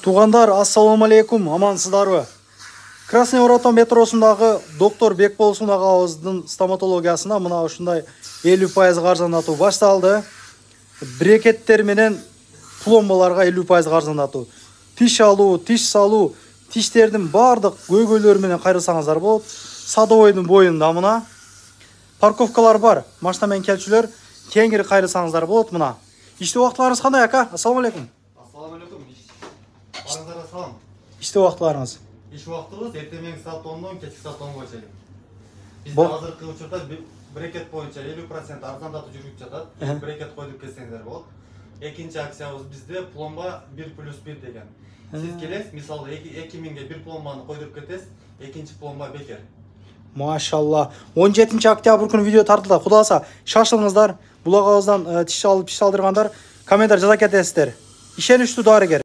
Туғандар, ассаламу алейкум, амансыздарбы? Красный Воротон метросындағы доктор Бекболсун ағабыздың стоматологиясына мына ушундай 50% арзандатуу башталды. Брекеттер менен пломбаларга 50% арзандатуу. Тиш алуу, тиш салуу, тиштердин бардык көйгөйлөрү менен кайрылсаңыздар болот. Садовойдун боюнда мына парковкалар бар. Машина менен келчүлөр теңири кайрылсаңыздар болот мына. Иштөө убактыларыңыз кандай, ака? Ассаламу алейкум. Ассаламу алейкум. Барыңыздарга салам. Иштөө убактыларыңыз? Иш убактыбыз эртең саат 10дон кечки саат 10га чейин. Бизде азыркы учурда брекет боюнча 50% арзандатуу жүрүп жатат. Брекет койдуп келсеңиздер болот. Экинчи акциябыз бизде пломба 1+1 деген. Сиз келесиз, мисалы 2000ге бир пломбаны койдуруп кетесиз, экинчи пломба бекер. Машалла. 17 октябрь күнү видео тартылды. Кудай кааласа шашылыңыздар. Бул агабыздан тиш алып тиш алдыргандар комментарий жаза кетесиздер. Ишеничтүү дарыгер.